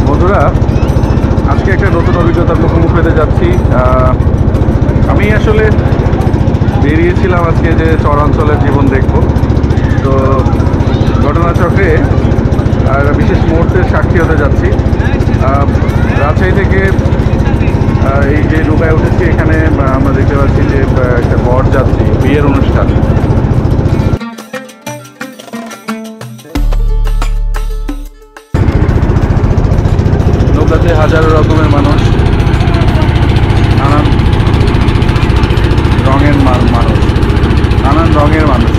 বন্ধুরা, আজকে একটা নতুন অভিজ্ঞতার মুখোমুখি হতে যাচ্ছি। আমি আসলে বেরিয়েছিলাম আজকে যে চরাঞ্চলের জীবন দেখব। তো ঘটনাচক্রে বিশেষ মুহূর্তের সাক্ষী হতে যাচ্ছি। রাজশাহী থেকে এই যে নৌকায় উঠেছি, এখানে আমরা দেখতে পাচ্ছি যে একটা বরযাত্রী বিয়ের অনুষ্ঠান। নৌকাতে হাজারো রকমের মানুষ, নানান রঙের মানুষ, নানান রঙের মানুষ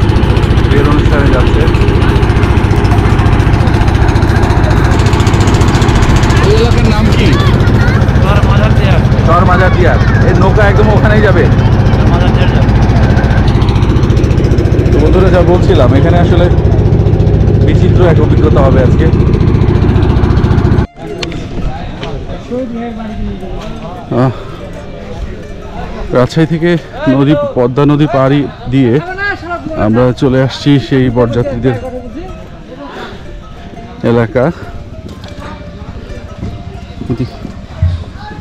বিয়ের অনুষ্ঠানে যাচ্ছে। এই এলাকার নাম কি? চর মাজার দিয়ার। এই নৌকা একদম ওখানেই যাবে। তো বন্ধুরা, যা বলছিলাম, এখানে আসলে বিচিত্র এক অভিজ্ঞতা হবে আজকে। রাজশাহী থেকে পদ্মা নদী পাড়ি দিয়ে আমরা চলে আসছি সেই বরযাত্রীদের এলাকা।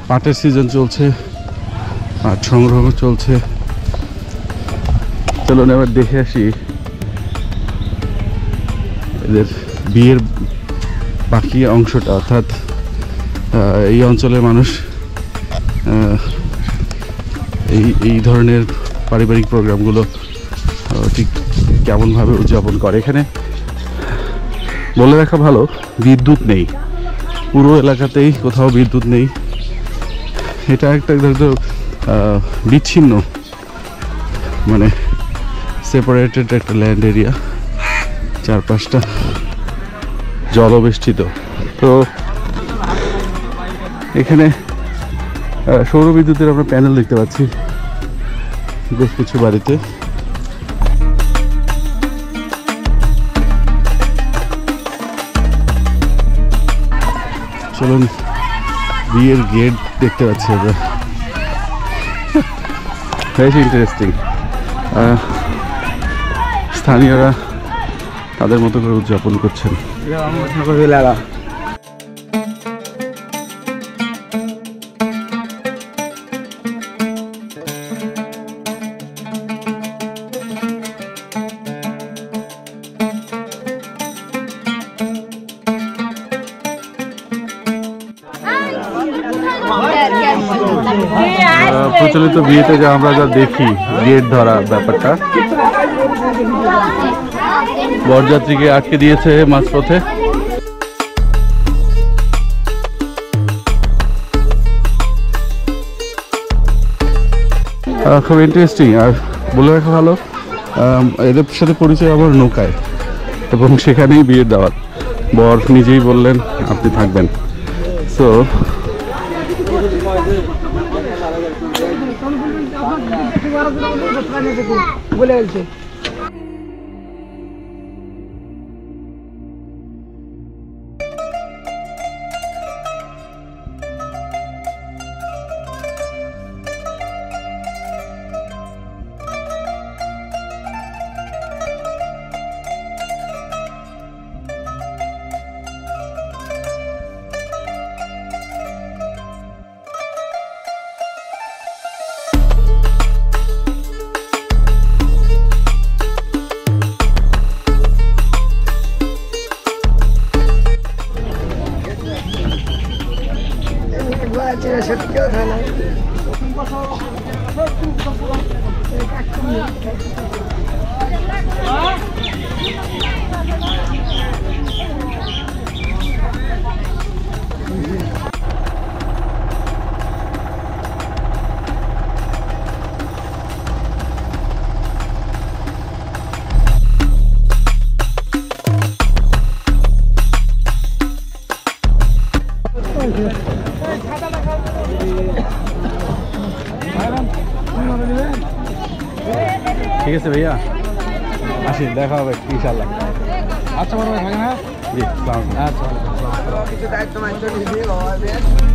পাটের সিজন চলছে, পাট সংগ্রহ চলছে। চলুন এবার দেখে আসি এদের বিয়ের বাকি অংশটা, অর্থাৎ এই অঞ্চলের মানুষ এই ধরনের পারিবারিক প্রোগ্রামগুলো ঠিক কেমনভাবে উদযাপন করে। এখানে বলে রাখা ভালো, বিদ্যুৎ নেই, পুরো এলাকাতেই কোথাও বিদ্যুৎ নেই। এটা একটা বিচ্ছিন্ন, মানে সেপারেটেড একটা ল্যান্ড এরিয়া, চারপাশটা জলবেষ্টিত। তো এখানে সৌর বিদ্যুতের আমরা প্যানেল দেখতে পাচ্ছি বেশ কিছু বাড়িতে। চলুন বিয়ের গেট দেখতে পাচ্ছি আমরা, বেশ ইন্টারেস্টিং। স্থানীয়রা তাদের মতো করে উদযাপন করছেন। প্রচলিত বিয়েতে যা আমরা দেখি, গেট ধরা ব্যাপারটা, বরযাত্রীকে আটকে দিয়েছে মাঝপথে। খুব ইন্টারেস্টিং। আর বলে রাখা ভালো, এদের সাথে পরিচয় আমার নৌকায়, এবং সেখানেই বিয়ের দাওয়াত। বর নিজেই বললেন আপনি থাকবেন। সো বলে বলছে সত্যি কথা না। ঠিক আছে ভাইয়া, আসি, দেখা হবে ইনশাআল্লাহ। আচ্ছা বড় ভাই, থাকে না? জি, আসসালামু আলাইকুম। আচ্ছা, কিছু দায়িত্ব মানতে দিবি বাবা।